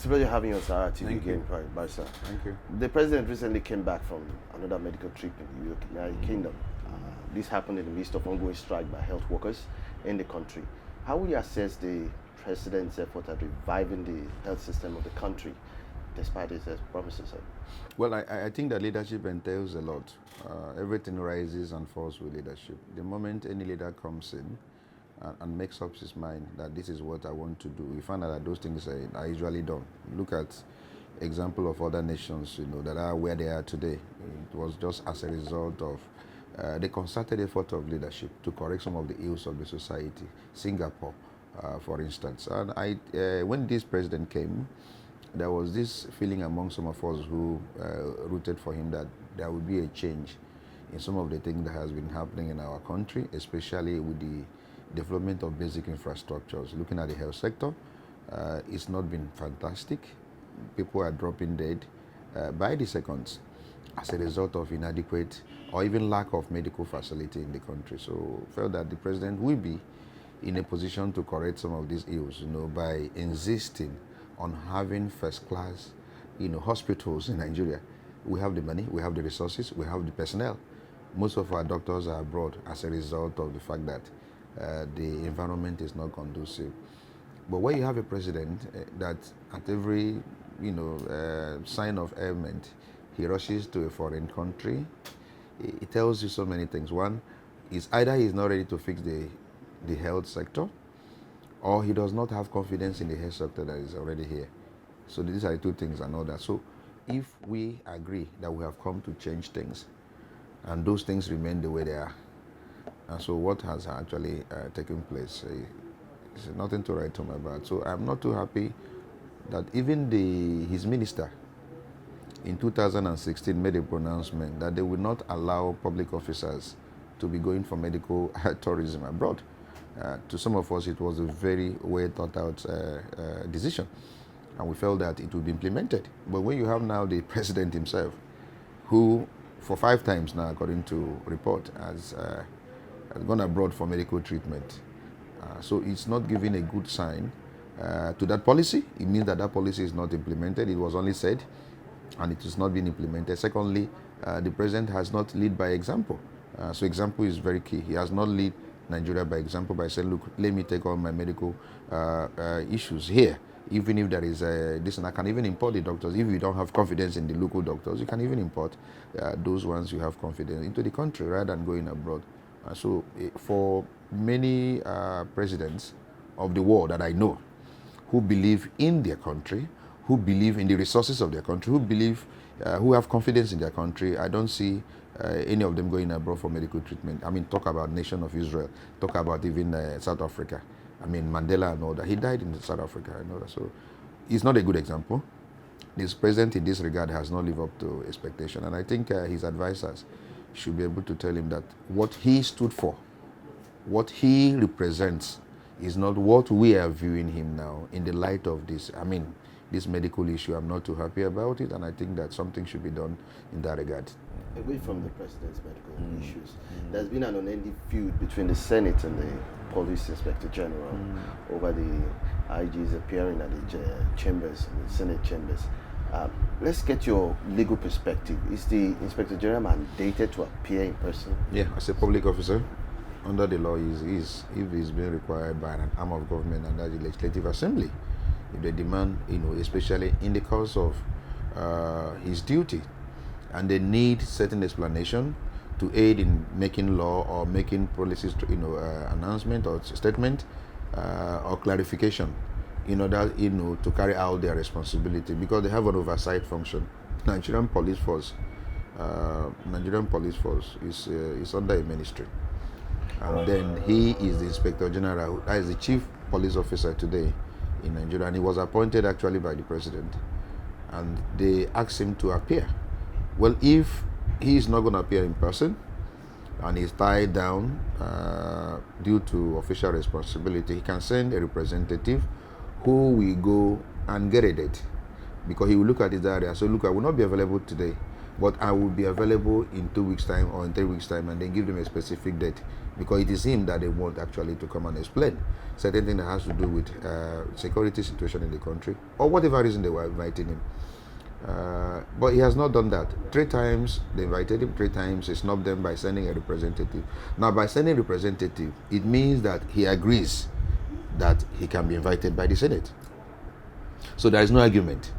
It's a pleasure having you on SaharaTv Thank again, you. Barrister. Thank you. The president recently came back from another medical trip in the United Kingdom. This happened in the midst of ongoing strike by health workers in the country. How will you assess the president's effort at reviving the health system of the country, despite his promises? Well, I think that leadership entails a lot. Everything rises and falls with leadership. The moment any leader comes in and makes up his mind that this is what I want to do, we find out that those things are usually done. Look at example of other nations, that are where they are today. It was just as a result of the concerted effort of leadership to correct some of the ills of the society. Singapore, for instance. And when this president came, there was this feeling among some of us who rooted for him that there would be a change in some of the things that has been happening in our country, especially with the development of basic infrastructures. Looking at the health sector, it's not been fantastic. People are dropping dead by the seconds as a result of inadequate or even lack of medical facility in the country. So I felt that the president will be in a position to correct some of these ills, by insisting on having first-class, hospitals in Nigeria. We have the money, we have the resources, we have the personnel. Most of our doctors are abroad as a result of the fact that the environment is not conducive. But when you have a president that at every, sign of ailment, he rushes to a foreign country, it tells you so many things. One is either he's not ready to fix the health sector, or he does not have confidence in the health sector that is already here. So these are the two things and all that. So if we agree that we have come to change things, and those things remain the way they are, and so what has actually taken place, is nothing to write home about. So I'm not too happy that even his minister in 2016 made a pronouncement that they would not allow public officers to be going for medical tourism abroad. To some of us, it was a very well thought out decision, and we felt that it would be implemented. But when you have now the president himself, who for 5 times now, according to report, has gone abroad for medical treatment, so it's not giving a good sign to that policy. It means that that policy is not implemented. It was only said, and it is not being implemented. Secondly, the president has not led by example. So example is very key. He has not led Nigeria by example by saying, look, let me take on my medical issues here. Even if there is this, and I can even import the doctors. If you don't have confidence in the local doctors, you can even import those ones you have confidence into the country rather than going abroad. So for many presidents of the world that I know who believe in their country, who believe in the resources of their country, who have confidence in their country, I don't see any of them going abroad for medical treatment. I mean, talk about nation of Israel, talk about even South Africa. I mean, Mandela and all that. He died in South Africa and all that. So he's not a good example. This president in this regard has not lived up to expectation. And I think his advisors should be able to tell him that what he stood for, what he represents, is not what we are viewing him now in the light of this. I mean, this medical issue, I'm not too happy about it, and I think that something should be done in that regard. Away from the president's medical issues, there's been an unending feud between the Senate and the Police Inspector General over the IGs appearing at the chambers, the Senate chambers. Let's get your legal perspective. Is the Inspector General mandated to appear in person? Yeah, as a public officer, under the law, if he's being required by an arm of government under the Legislative Assembly, if they demand, especially in the course of his duty, and they need certain explanation to aid in making law or making policies, announcement or statement or clarification, in order, to carry out their responsibility, because they have an oversight function. Nigerian police force is under a ministry, and then he is the Inspector General, that is the chief police officer today in Nigeria, and he was appointed actually by the president, and they asked him to appear. Well, if he is not going to appear in person and he's tied down due to official responsibility, he can send a representative who will go and get a date, because he will look at his area. So look, I will not be available today, but I will be available in 2 weeks' time or in 3 weeks' time, and then give them a specific date, because it is him that they want actually to come and explain certain thing that has to do with security situation in the country, or whatever reason they were inviting him. But he has not done that. 3 times they invited him, 3 times he snubbed them by sending a representative. Now, by sending a representative, it means that he agrees that he can be invited by the Senate. So there is no argument.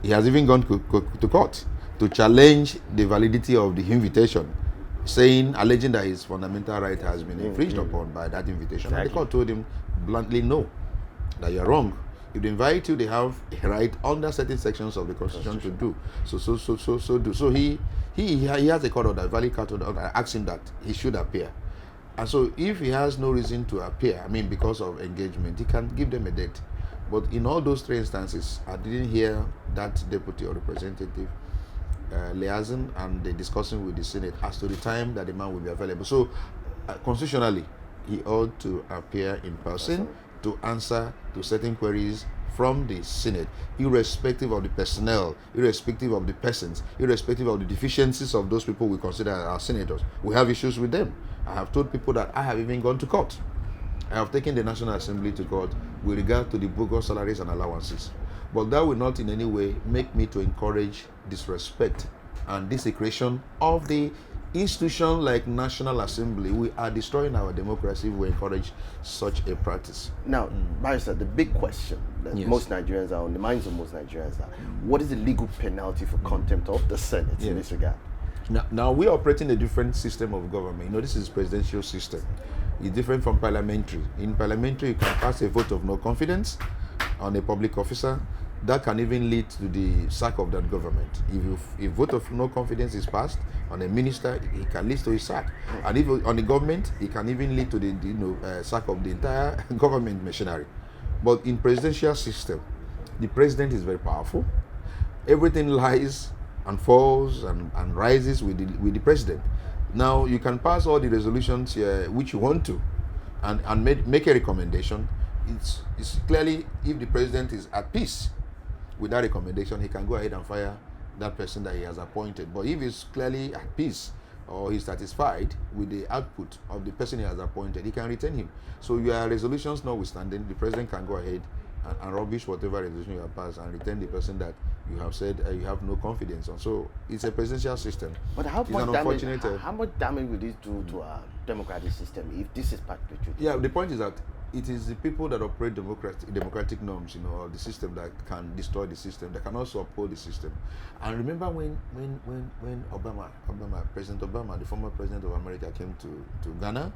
He has even gone to court to challenge the validity of the invitation, alleging that his fundamental right has been infringed upon by that invitation. Exactly. And the court told him bluntly, no, that you are wrong. If they invite you, they have a right under certain sections of the Constitution to do. So he has a court order, a valid court order, that asks him that he should appear. And so if he has no reason to appear, because of engagement, he can give them a date. But in all those 3 instances, I didn't hear that deputy or representative liaison and the discussing with the Senate as to the time that the man will be available. So constitutionally, he ought to appear in person to answer to certain queries from the Senate, irrespective of the personnel, irrespective of the persons, irrespective of the deficiencies of those people we consider as senators. We have issues with them. I have told people that I have even gone to court. I have taken the National Assembly to court with regard to the bogus salaries and allowances. But that will not in any way make me to encourage disrespect and desecration of the institution like National Assembly. We are destroying our democracy if we encourage such a practice. Now, Barrister, the big question that most Nigerians are on the minds of most Nigerians are, what is the legal penalty for contempt of the Senate in this regard? Now we are operating a different system of government. This is presidential system. It's different from parliamentary. In parliamentary, you can pass a vote of no confidence on a public officer. That can even lead to the sack of that government. If vote of no confidence is passed on a minister, it can lead to his sack. And if on the government, it can even lead to the sack of the entire government machinery. But in presidential system, the president is very powerful. Everything lies and falls and rises with the president. Now, you can pass all the resolutions which you want to and make a recommendation. It's clearly, if the president is at peace with that recommendation, he can go ahead and fire that person that he has appointed. But if he's clearly at peace or he's satisfied with the output of the person he has appointed, he can retain him. So your resolutions notwithstanding, the president can go ahead and rubbish whatever resolution you have passed and retain the person that you have said you have no confidence on. So it's a presidential system. But how much damage will this do to our democratic system if this is perpetuated? Yeah, the point is that it is the people that operate democratic norms, or the system, that can destroy the system, that can also uphold the system. And remember when President Obama, the former president of America, came to Ghana,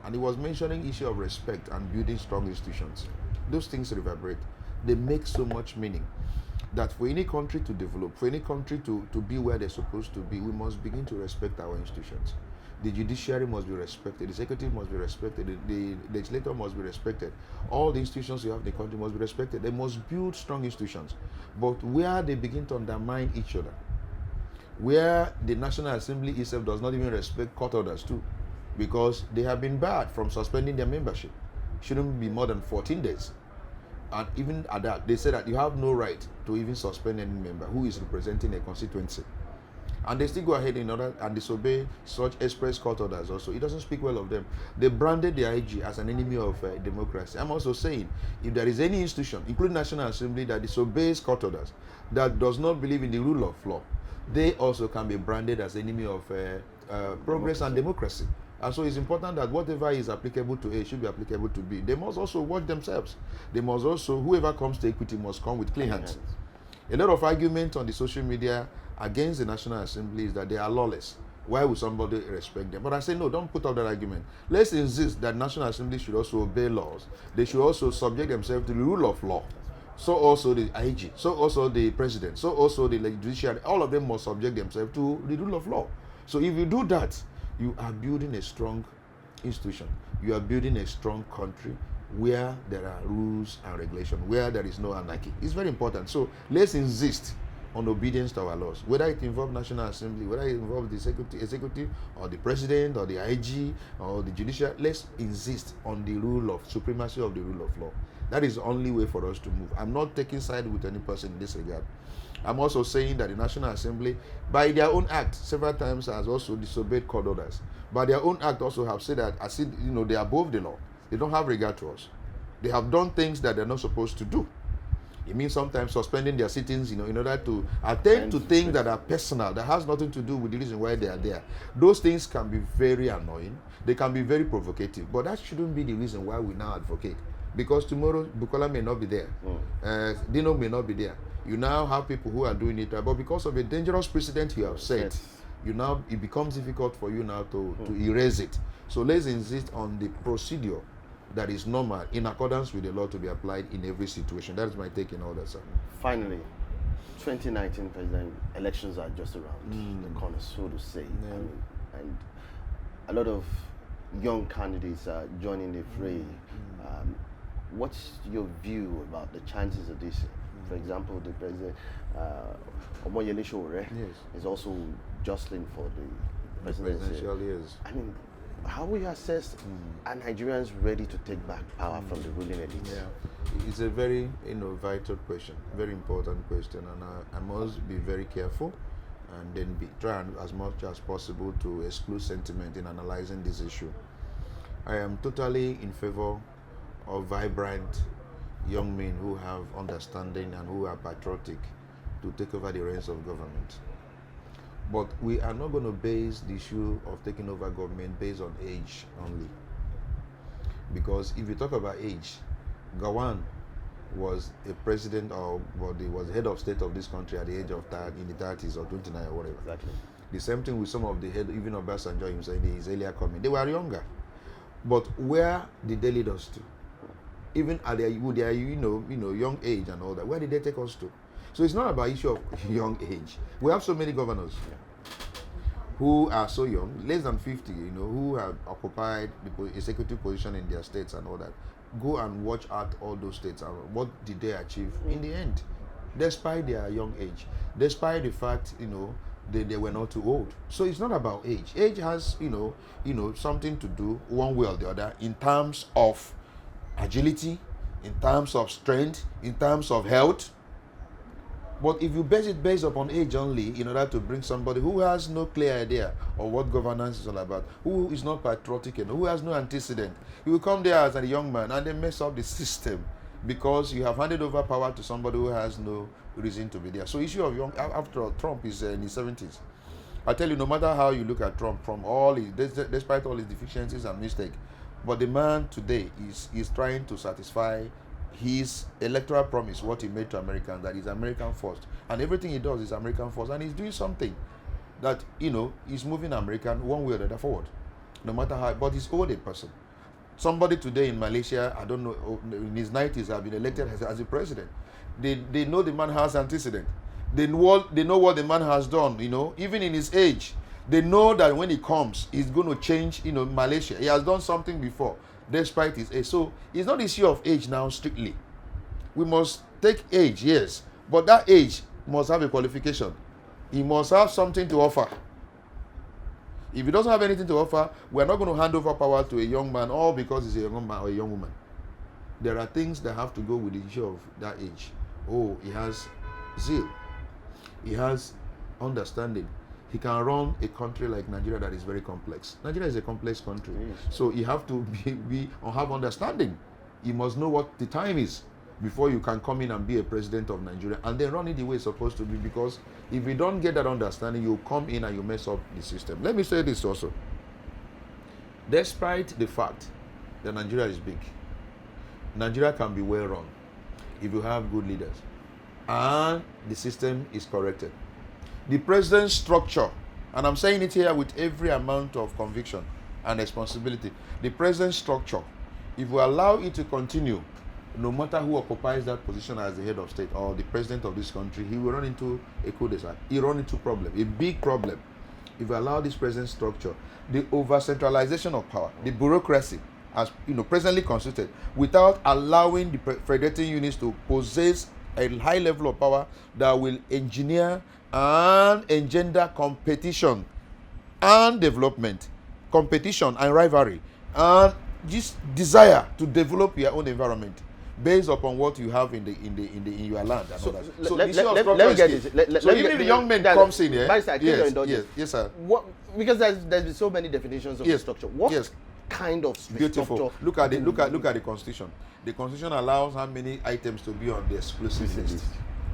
and he was mentioning issue of respect and building strong institutions. Those things reverberate. They make so much meaning that for any country to develop, for any country to be where they're supposed to be, we must begin to respect our institutions. The judiciary must be respected, the executive must be respected, the legislature must be respected. All the institutions you have in the country must be respected. They must build strong institutions. But where they begin to undermine each other, where the National Assembly itself does not even respect court orders too, because they have been barred from suspending their membership. Shouldn't be more than 14 days. And even at that, they say that you have no right to even suspend any member who is representing a constituency. And they still go ahead and disobey such express court orders also. It doesn't speak well of them. They branded the IG as an enemy of democracy. I'm also saying, if there is any institution, including National Assembly, that disobeys court orders, that does not believe in the rule of law, they also can be branded as enemy of progress and democracy. And so it's important that whatever is applicable to A should be applicable to B. They must also watch themselves. They must also, whoever comes to equity must come with clean hands. A lot of argument on the social media against the National Assembly is that they are lawless. Why would somebody respect them? But I say, no, don't put up that argument. Let's insist that National Assembly should also obey laws. They should also subject themselves to the rule of law. So also the IG, so also the president, so also the judiciary. All of them must subject themselves to the rule of law. So if you do that, you are building a strong institution. You are building a strong country where there are rules and regulations, where there is no anarchy. It's very important. So let's insist on obedience to our laws, whether it involves National Assembly, whether it involves the executive or the president or the IG or the judicial. Let's insist on the supremacy of the rule of law. That is the only way for us to move. I'm not taking side with any person in this regard. I'm also saying that the National Assembly, by their own act, several times has also disobeyed court orders. By their own act also have said that, they are above the law. They don't have regard to us. They have done things that they're not supposed to do. It means sometimes suspending their sittings, in order to attend to things that are personal, that has nothing to do with the reason why they are there. Those things can be very annoying. They can be very provocative. But that shouldn't be the reason why we now advocate. Because tomorrow, Bukola may not be there. Dino may not be there. You now have people who are doing it. But because of a dangerous precedent you have set, it becomes difficult for you now to erase it. So let's insist on the procedure that is normal in accordance with the law to be applied in every situation. That is my take in all that, sir. Finally, 2019 president elections are just around the corner, so to say. And a lot of young candidates are joining the fray. What's your view about the chances of this? For example, the president, Omoyele Sowore, is also jostling for the presidency. Presidential, yes. I mean, how will you assess are Nigerians ready to take back power from the ruling elite? Yeah, it's a very vital question, very important question, and I must be very careful and then try as much as possible to exclude sentiment in analyzing this issue. I am totally in favor of vibrant young men who have understanding and who are patriotic to take over the reins of government. But we are not going to base the issue of taking over government based on age only. Because if you talk about age, Gawan was a president was head of state of this country at the age of 30, in the 30s or 29 or whatever. Exactly. The same thing with some of the head, even Obasanjo himself in his earlier coming. They were younger. But where did they lead us to? Even at their young age and all that, where did they take us to? So it's not about issue of young age. We have so many governors who are so young, less than 50, who have occupied the executive position in their states and all that. Go and watch out all those states and what did they achieve in the end, despite their young age, despite the fact, they were not too old. So it's not about age. Age has, something to do one way or the other in terms of agility, in terms of strength, in terms of health. But if you base it based upon age only in order to bring somebody who has no clear idea of what governance is all about, who is not patriotic enough, who has no antecedent, you will come there as a young man and then mess up the system because you have handed over power to somebody who has no reason to be there. So issue of young, after all, Trump is in his 70s. I tell you, no matter how you look at Trump, from all his, despite all his deficiencies and mistakes, but the man today is trying to satisfy his electoral promise, what he made to Americans, that is American first. And everything he does is American first. And he's doing something that, is moving American one way or the other forward. No matter how, but he's older person. Somebody today in Malaysia, I don't know, in his 90s, have been elected as a president. They know the man has antecedent. They know what the man has done, even in his age. They know that when he comes, he's going to change, Malaysia. He has done something before, despite his age. So it's not issue of age now strictly. We must take age, yes, but that age must have a qualification. He must have something to offer. If he doesn't have anything to offer, we're not going to hand over power to a young man, all because he's a young man or a young woman. There are things that have to go with the issue of that age. Oh, he has zeal. He has understanding. He can run a country like Nigeria that is very complex. Nigeria is a complex country. Yes. So you have to have understanding. You must know what the time is before you can come in and be a president of Nigeria and then run it the way it's supposed to be, because if you don't get that understanding, you come in and you mess up the system. Let me say this also. Despite the fact that Nigeria is big, Nigeria can be well run if you have good leaders and the system is corrected. The president's structure, and I'm saying it here with every amount of conviction and responsibility, the president's structure, if we allow it to continue, no matter who occupies that position as the head of state or the president of this country, he will run into a cul-de-sac. He will run into problem, a big problem. If we allow this present structure, the over-centralization of power, the bureaucracy, as presently constituted, without allowing the federating units to possess a high level of power that will engineer and engender competition and development, competition and rivalry, and this desire to develop your own environment based upon what you have in your land and all that. So let me get this. So even if the young men comes in here, yes, sir. What, because there's been so many definitions of the structure. What kind of beautiful structure? Look at the Constitution. The Constitution allows how many items to be on the exclusive list.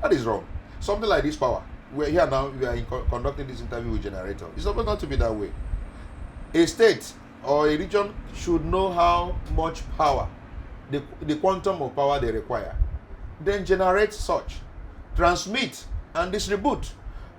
That is wrong. Something like this power. We're here now. We are conducting this interview with Generator. It's supposed not to be that way. A state or a region should know how much power, the quantum of power they require, then generate such, transmit and distribute.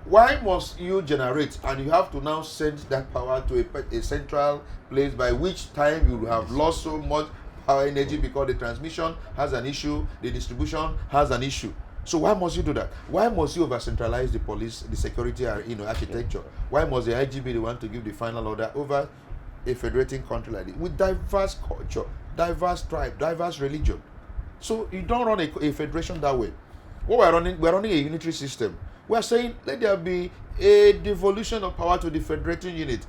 Why must you generate and you have to now send that power to a central place, by which time you have lost so much power energy because the transmission has an issue, the distribution has an issue? So why must you do that? Why must you over-centralize the police, the security, architecture? Why must the IGP be the one to give the final order over a federating country like this with diverse culture, diverse tribe, diverse religion? So you don't run a federation that way. What we're running a unitary system. We're saying let there be a devolution of power to the federating unit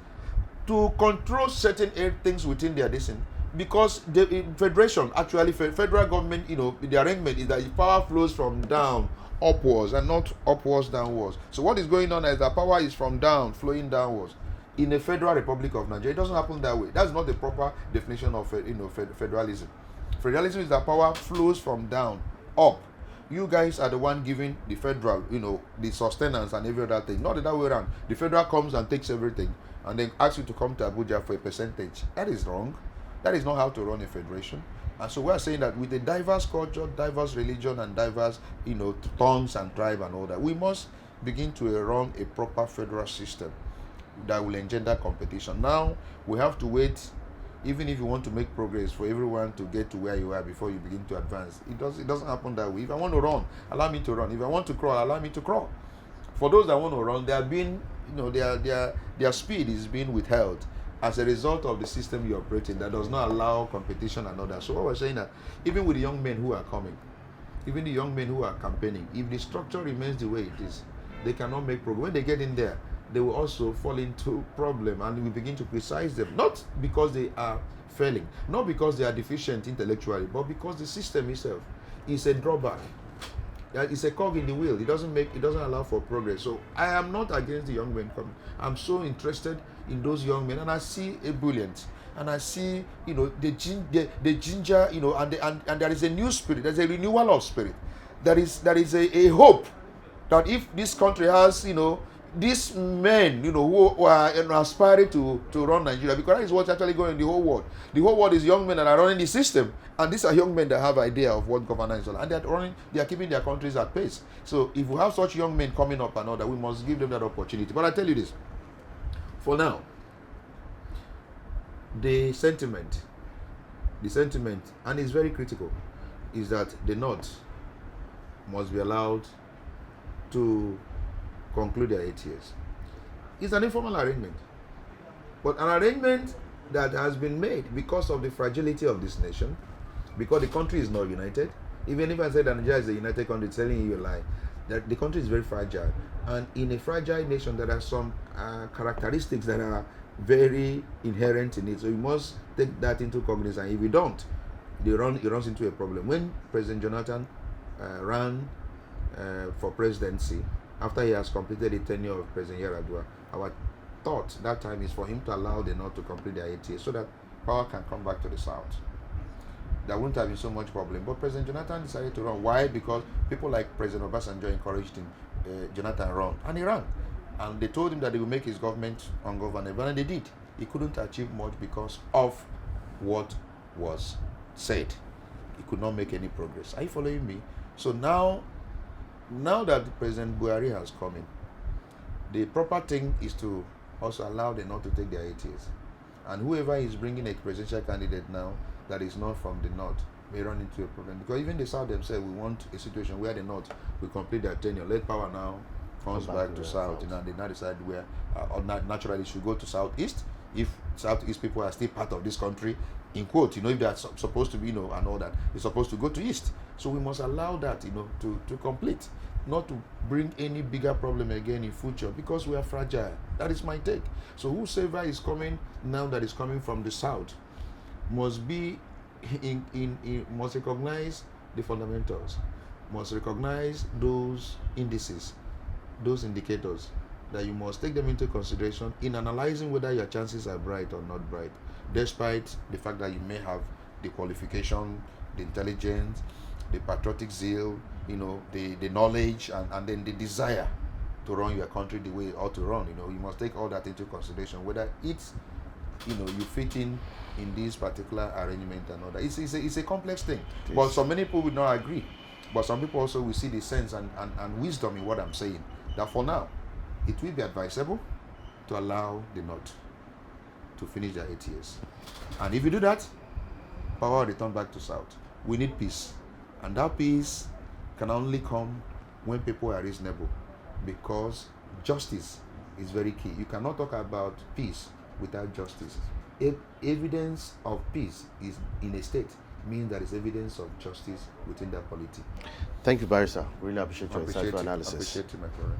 to control certain things within their distance. Because the federation, actually federal government, the arrangement is that the power flows from down upwards and not upwards downwards. So what is going on is that power is from down flowing downwards. In a federal republic of Nigeria, it doesn't happen that way. That's not the proper definition of federalism. Federalism is that power flows from down up. You guys are the one giving the federal, the sustenance and every other thing. Not the other way around. The federal comes and takes everything and then asks you to come to Abuja for a percentage. That is wrong. That is not how to run a federation. And so we are saying that with a diverse culture, diverse religion, and diverse, tongues and tribe and all that, we must begin to run a proper federal system that will engender competition. Now, we have to wait, even if you want to make progress, for everyone to get to where you are before you begin to advance. It doesn't happen that way. If I want to run, allow me to run. If I want to crawl, allow me to crawl. For those that want to run, they are being, their speed is being withheld as a result of the system you operate in that does not allow competition and all that. So what we're saying that even with the young men who are coming, even the young men who are campaigning, if the structure remains the way it is, they cannot make progress. When they get in there, they will also fall into problem and we begin to criticize them, not because they are failing, not because they are deficient intellectually, but because the system itself is a drawback. It's a cog in the wheel. It doesn't allow for progress. So I am not against the young men coming. I'm so interested in those young men, and I see a brilliance, and I see the ginger, and there is a new spirit. There's a renewal of spirit. There is a hope that if this country has these men who are aspiring to run Nigeria, because that is what's actually going in the whole world. The whole world is young men that are running the system, and these are young men that have idea of what governance is all, and they are keeping their countries at pace. So if we have such young men coming up and all that, we must give them that opportunity. But I tell you this, for now, the sentiment, and it's very critical, is that the North must be allowed to conclude their 8 years. It's an informal arrangement, but an arrangement that has been made because of the fragility of this nation, because the country is not united. Even if I say that Nigeria is a united country, it's telling you a lie. That the country is very fragile, and in a fragile nation, there are some characteristics that are very inherent in it. So you must take that into cognizance. If you don't, it runs into a problem. When President Jonathan ran for presidency, after he has completed the tenure of President Yar'Adua, our thought that time is for him to allow the North to complete their 8 years so that power can come back to the South. There wouldn't have been so much problem. But President Jonathan decided to run. Why? Because people like President Obasanjo encouraged him, Jonathan run. And he ran. And they told him that they would make his government ungovernable. And they did. He couldn't achieve much because of what was said. He could not make any progress. Are you following me? So now that President Buhari has come in, the proper thing is to also allow the North to take their 8 years. And whoever is bringing a presidential candidate now that is not from the North may run into a problem. Because even the South themselves, we want a situation where the North will complete their tenure. Let power now comes back to South. And they now decide where naturally should go to Southeast. if Southeast people are still part of this country, in quote, if they are supposed to be, and all that, they're supposed to go to East. So we must allow that, to complete, not to bring any bigger problem again in future, because we are fragile. That is my take. So whosoever is coming now that is coming from the South must be must recognize the fundamentals, must recognize those indices, those indicators, that you must take them into consideration in analyzing whether your chances are bright or not bright, despite the fact that you may have the qualification, the intelligence, the patriotic zeal, the knowledge, and then the desire to run your country the way it ought to run. You must take all that into consideration, whether it's, you fit in this particular arrangement and all that. It's a complex thing. But so many people would not agree. But some people also will see the sense and wisdom in what I'm saying. That for now, it will be advisable to allow the North to finish their 8 years. And if you do that, power will return back to South. We need peace. And that peace can only come when people are reasonable, because justice is very key. You cannot talk about peace without justice. If evidence of peace is in a state, means there is evidence of justice within that polity. Thank you, Barrister. Really appreciate your insightful analysis. Appreciate you, my friend.